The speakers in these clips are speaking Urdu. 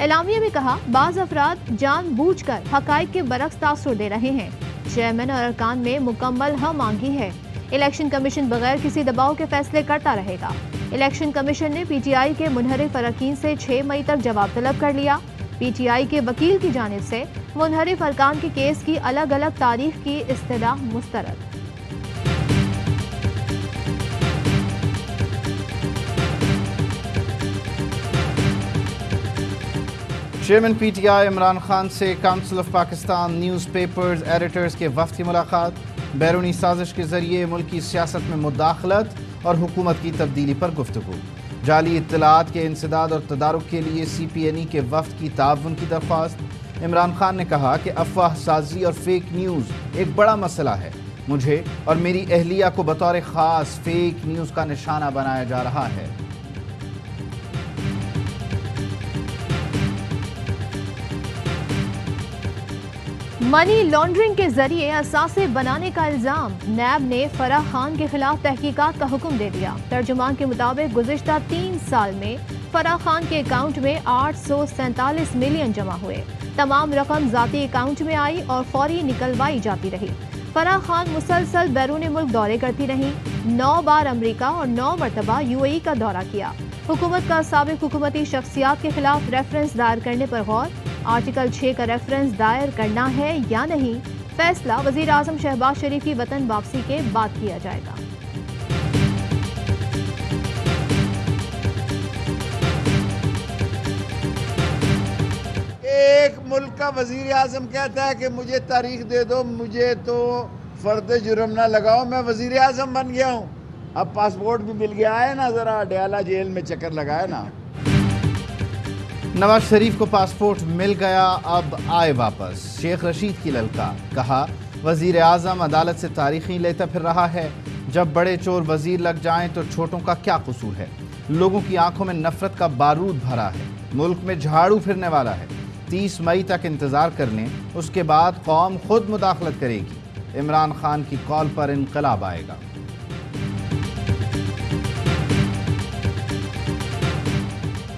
اعلامیے میں کہا بعض افراد جان بوجھ کر حقائق کے برعکس تاثر دے رہے ہیں۔ چیئرمین اور ارکان میں مکمل ہم آہنگی ہے۔ الیکشن کمیشن بغیر کسی دباؤ کے فیصلے کرتا رہے گا۔ الیکشن کمیشن نے پی ٹی آئی کے منحرف اراکین سے 6 مئی تک جواب طلب کر لیا۔ پی ٹی آئی کے وکیل کی جانب سے منحرف ارکان کے کیس کی الگ الگ تاریخ کی استدعا مسترد۔ Chairman P T I Imran Khan سے council of Pakistan newspapers editors کے وفد کی ملاقات، بیرونی سازش کے ذریعے ملکی سیاست میں مداخلت اور حکومت کی تبدیلی پر گفتگو، جعلی اطلاعات کے انسداد اور تدارک کے لیے سی پی این ای کے وفد کی تعاون کی درخواست۔ عمران خان نے کہا کہ افواہ سازی اور فیک نیوز ایک بڑا مسئلہ ہے، مجھے اور میری اہلیہ کو بطور خاص فیک نیوز کا نشانہ بنایا جا رہا ہے۔ منی لانڈرنگ کے ذریعے اثاثے بنانے کا الزام، نیب نے فرح خان کے خلاف تحقیقات کا حکم دے دیا۔ ترجمان کے مطابق گزشتہ 3 سال میں فرح خان کے اکاؤنٹ میں 847 ملین جمع ہوئے۔ تمام رقم ذاتی اکاؤنٹ میں آئی اور فوری نکلوائی جاتی رہی۔ فرح خان مسلسل بیرون ملک دورے کرتی رہیں، 9 بار امریکہ اور 9 مرتبہ UAE کا دورہ کیا۔ حکومت کا سابق حکومتی شخصیات کے خلاف ریفرنس دائر کرنے پر غور، آرٹیکل 6 کا ریفرنس دائر کرنا ہے یا نہیں، فیصلہ وزیر اعظم شہباز شریف کی وطن واپسی کے بعد کیا جائے گا۔ ایک ملک کا وزیر اعظم کہتا ہے کہ مجھے تاریخ دے دو، مجھے تو فرد جرم نہ لگاؤ، میں وزیر اعظم بن گیا ہوں، اب پاسپورٹ بھی مل گیا ہے نا، ذرا ڈیالہ جیل میں چکر لگائے نا۔ نواز شریف کو پاسپورٹ مل گیا، اب آئے واپس، شیخ رشید کی للکار، کہا وزیر اعظم عدالت سے تاریخی لیتا پھر رہا ہے، جب بڑے چور وزیر لگ جائیں تو چھوٹوں کا کیا قصور ہے، لوگوں کی آنکھوں میں نفرت کا بارود بھرا ہے، ملک میں جھاڑو پھرنے والا ہے، 30 مئی تک انتظار کر لیں، اس کے بعد قوم خود مداخلت کرے گی، عمران خان کی کال پر انقلاب آئے گا۔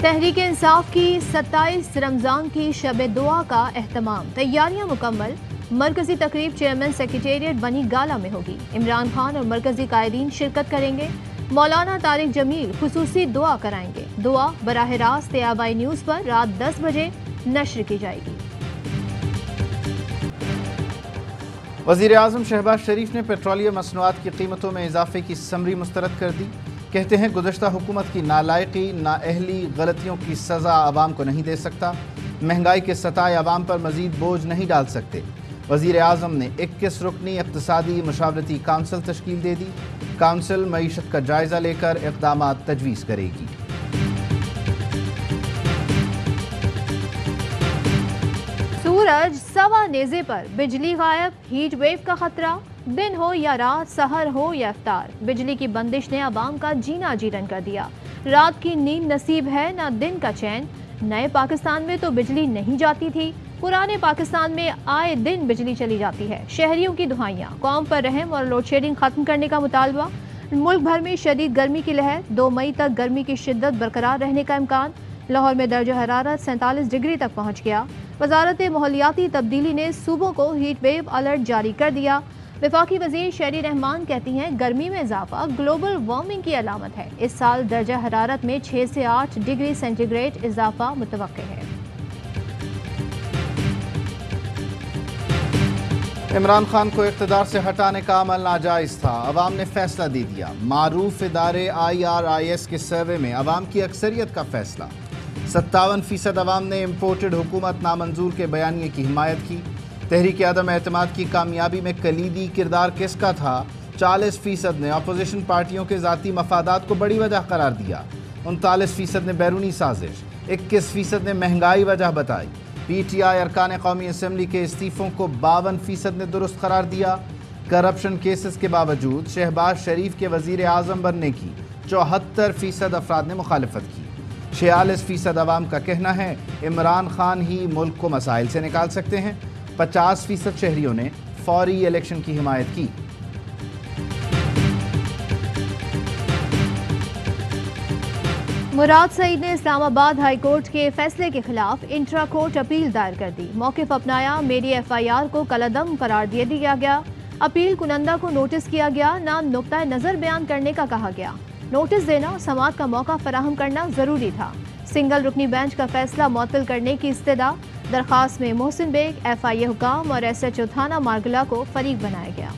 تحریک انصاف کی 27 رمضان کی شب دعا کا اہتمام، تیاریاں مکمل، مرکزی تقریب چیئرمین سیکریٹریٹ بنی گالہ میں ہوگی، عمران خان اور مرکزی قائدین شرکت کریں گے، مولانا طارق جمیل خصوصی دعا کرائیں گے، دعا براہ راست آبائی نیوز پر رات 10 بجے نشر کی جائے گی۔ وزیر اعظم شہباز شریف نے پیٹرولیم مصنوعات کی قیمتوں میں اضافے کی سمری مسترد کر دی، کہتے ہیں گزشتہ حکومت کی نالائقی، نااہلی، غلطیوں کی سزا عوام کو نہیں دے سکتا، مہنگائی کے ستائے عوام پر مزید بوجھ نہیں ڈال سکتے۔ وزیر اعظم نے 21 رکنی اقتصادی مشاورتی کونسل تشکیل دے دی، کونسل معیشت کا جائزہ لے کر اقدامات تجویز کرے گی۔ سورج سوا نیزے پر، بجلی غائب، ہیٹ ویو کا خطرہ، دن ہو یا رات، سحر ہو یا افطار، بجلی کی بندش نے عوام کا جینا جیرن کر دیا، رات کی نیند نصیب ہے نہ دن کا چین۔ نئے پاکستان میں تو بجلی نہیں جاتی تھی، پرانے پاکستان میں آئے دن بجلی چلی جاتی ہے، شہریوں کی دہائیاں، قوم پر رحم اور لوڈ شیڈنگ ختم کرنے کا مطالبہ۔ ملک بھر میں شدید گرمی کی لہر، 2 مئی تک گرمی کی شدت برقرار رہنے کا امکان، لاہور میں درجہ حرارت 47 ڈگری تک پہنچ گیا۔ وزارت ماحولیاتی تبدیلی نے صوبوں کو ہیٹ ویو الرٹ جاری کر دیا۔ وفاقی وزیر شہری رحمان کہتی ہیں گرمی میں اضافہ گلوبل وارمنگ کی علامت ہے، اس سال درجہ حرارت میں 6 سے 8 ڈگری سینٹی گریڈ اضافہ متوقع ہے۔ عمران خان کو اقتدار سے ہٹانے کا عمل ناجائز تھا، عوام نے فیصلہ دے دیا، معروف ادارے IRIS کے سروے میں عوام کی اکثریت کا فیصلہ، 57% عوام نے امپورٹڈ حکومت نامنظور کے بیانیے کی حمایت کی۔ تحریک عدم اعتماد کی کامیابی میں کلیدی کردار کس کا تھا؟ 40% نے اپوزیشن پارٹیوں کے ذاتی مفادات کو بڑی وجہ قرار دیا، 39% نے بیرونی سازش، 21% نے مہنگائی وجہ بتائی۔ PTI ارکان قومی اسمبلی کے استعفوں کو 52% نے درست قرار دیا۔ کرپشن کیسز کے باوجود شہباز شریف کے وزیر اعظم بننے کی 74% افراد نے مخالفت کی۔ 46% عوام کا کہنا ہے عمران خان ہی ملک کو مسائل سے نکال سکتے ہیں، 50% شہریوں نے فوری الیکشن کی حمایت کی۔ مراد سعید نے اسلام آباد ہائی کورٹ کے فیصلے کے خلاف انٹرا کورٹ اپیل دائر کر دی. موقف اپنایا, میری FIR کو کالعدم قرار دے دیا گیا. اپیل کنندہ کو نوٹس کیا گیا, نہ نقطہ نظر بیان کرنے کا کہا گیا. نوٹس دینا اور سماعت کا موقع فراہم کرنا ضروری تھا. سنگل رکنی بینچ کا فیصلہ معطل کرنے کی استدعا. درخواست میں محسن بیگ, FIA حکام اور SHO تھانہ مارگلہ کو فریق بنایا گیا.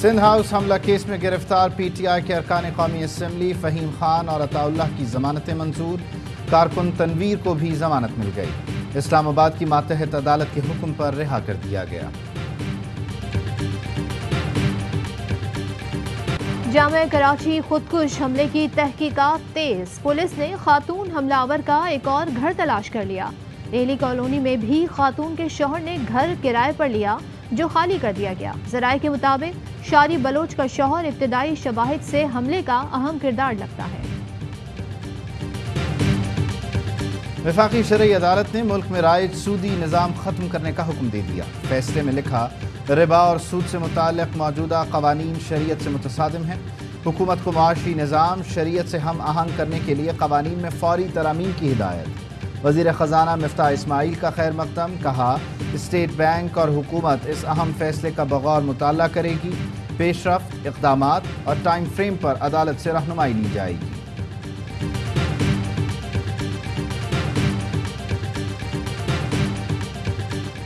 سندھ ہاؤس حملہ کیس میں گرفتار PTI کے ارکان قومی اسمبلی فہیم خان اور عطا اللہ کی ضمانتیں منظور. کارکن تنویر کو بھی ضمانت مل گئی. اسلام آباد کی ماتحت عدالت کے حکم پر رہا کر دیا گیا. جامعہ کراچی خودکش حملے کی تحقیقات تیز. پولیس نے خاتون حملہ آور کا ایک اور گھر تلاش کر لیا. دہلی کالونی میں بھی خاتون کے شوہر نے گھر کرائے پر لیا جو خالی کر دیا گیا. ذرائع کے مطابق شاری بلوچ کا شوہر ابتدائی شواہد سے حملے کا اہم کردار لگتا ہے. وفاقی شرعی عدالت نے ملک میں رائج سودی نظام ختم کرنے کا حکم دے دیا. فیصلے میں لکھا, ربا اور سود سے متعلق موجودہ قوانین شریعت سے متصادم ہیں. حکومت کو معاشی نظام شریعت سے ہم آہنگ کرنے کے لیے قوانین میں فوری ترامیم کی ہدایت. وزیر خزانہ مفتاح اسماعیل کا خیر مقدم, کہا اسٹیٹ بینک اور حکومت اس اہم فیصلے کا بغور مطالعہ کرے گی. پیش رفت, اقدامات اور ٹائم فریم پر عدالت سے رہنمائی لی جائے گی.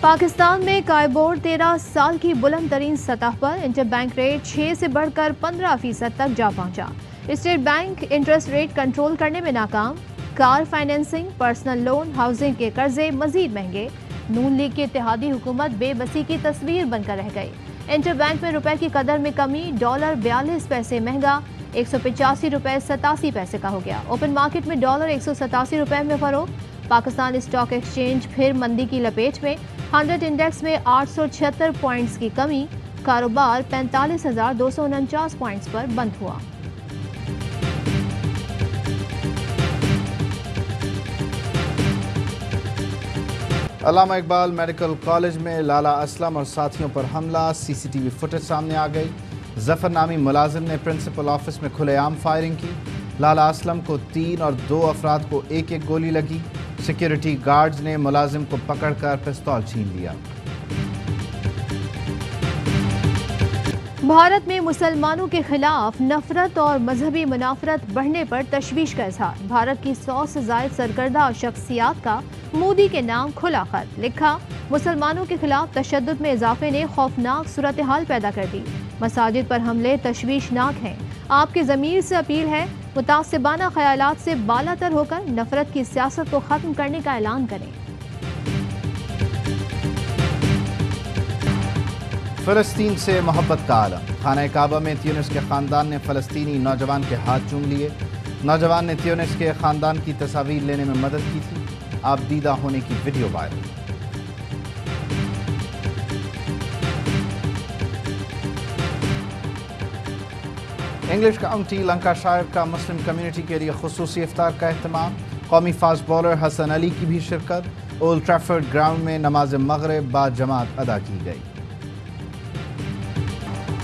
پاکستان میں کائبور 13 سال کی بلند ترین سطح پر. انٹر بینک ریٹ 6 سے بڑھ کر 15% تک جا پہنچا. State bank interest rate control کرنے میں ناکام. کار فائنینسنگ, پرسنل لون, ہاؤسنگ کے قرضے مزید مہنگے. نون لیگ کی اتحادی حکومت بے بسی کی تصویر بن کر رہ گئی. انٹر بینک میں روپے کی قدر میں کمی, ڈالر 42 پیسے مہنگا, 185 روپے 87 پیسے کا ہو گیا. اوپن مارکیٹ میں ڈالر 187 روپے میں فروخت. پاکستان اسٹاک ایکسچینج پھر مندی کی لپیٹ میں. 100 انڈیکس میں 876 پوائنٹس کی کمی. کاروبار 45,249 پوائنٹس پر بند ہوا. علامہ اقبال میڈیکل کالج میں لالا اسلم اور ساتھیوں پر حملہ. CCTV فوٹیج سامنے آ گئی. ظفر نامی ملازم نے پرنسپل آفس میں کھلے عام فائرنگ کی. لالا اسلم کو 3 اور 2 افراد کو ایک ایک گولی لگی. سیکیورٹی گارڈز نے ملازم کو پکڑ کر پستول چھین لیا. بھارت میں مسلمانوں کے خلاف نفرت اور مذہبی منافرت بڑھنے پر تشویش کا اظہار. بھارت کی 100 سے زائد سرکردہ شخصیات کا مودی کے نام کھلا خط. لکھا, مسلمانوں کے خلاف تشدد میں اضافے نے خوفناک صورتحال پیدا کر دی. مساجد پر حملے تشویشناک ہیں. آپ کے ضمیر سے اپیل ہے, متعصبانہ خیالات سے بالا تر ہو کر نفرت کی سیاست کو ختم کرنے کا اعلان کریں. فلسطین سے محبت کا عالم. خانہ کعبہ میں تیونس کے خاندان نے فلسطینی نوجوان کے ہاتھ چوم لیے. نوجوان نے تیونس کے خاندان کی تصاویر لینے میں مدد کی تھی. آپ دیدہ ہونے کی video viral. English county Lancashire کا مسلم کمیونٹی کے لیے خصوصی افطار کا اہتمام. قومی فاسٹ بالر حسن علی کی بھی شرکت. اولڈ ٹریفرڈ گراؤنڈ میں نماز مغرب با جماعت ادا کی گئی.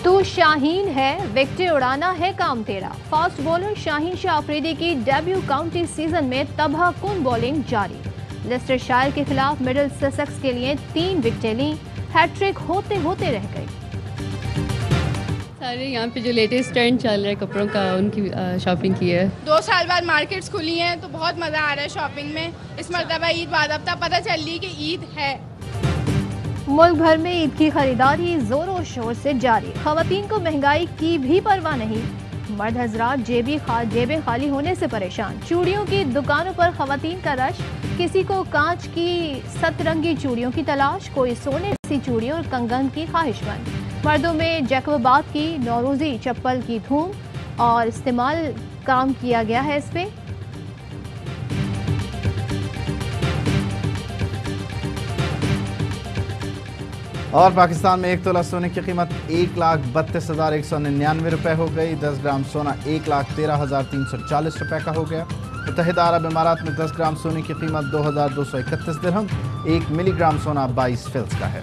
تو شاہین ہے, وکٹیں اڑانا ہے کام تیرا. فاسٹ بولر شاہین شاہ آفریدی کی ڈیبیو کاؤنٹی سیزن میں تباہ کن بولنگ جاری. لیسٹر شائر کے خلاف مڈل سسیکس کے لیے 3 وکٹیں لیں. ہیٹ ٹرک ہوتے ہوتے رہ گئی. سارے یہاں پہ جو لیٹسٹ ٹرینڈ چل رہا ہے کپڑوں کا, ان کی شاپنگ کی ہے. 2 سال بعد مارکیٹس کھلی ہیں تو بہت مزہ آ رہا ہے شاپنگ میں. اس مرتبہ عید باضابطہ پتہ چل رہی کہ عید ہے. ملک بھر میں عید کی خریداری زور و شور سے جاری. خواتین کو مہنگائی کی بھی پرواہ نہیں. مرد حضرات جیبیں خالی ہونے سے پریشان. چوڑیوں کی دکانوں پر خواتین کا رش. کسی کو کانچ کی 7 رنگی چوڑیوں کی تلاش, کوئی سونے سی چوڑیوں اور کنگن کی خواہش مند. مردوں میں جیکوبات کی نوروزی چپل کی دھوم اور استعمال کام کیا گیا ہے اس پہ. اور پاکستان میں 1 تولہ سونے کی قیمت 1,32,199 روپے ہو گئی. 10 گرام سونا 1,13,340 روپے کا ہو گیا. متحدہ عرب امارات میں 10 گرام سونے کی قیمت 2,231 درہم. 1 ملی گرام سونا 22 فلس کا ہے.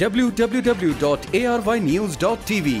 www.arYnews.tv।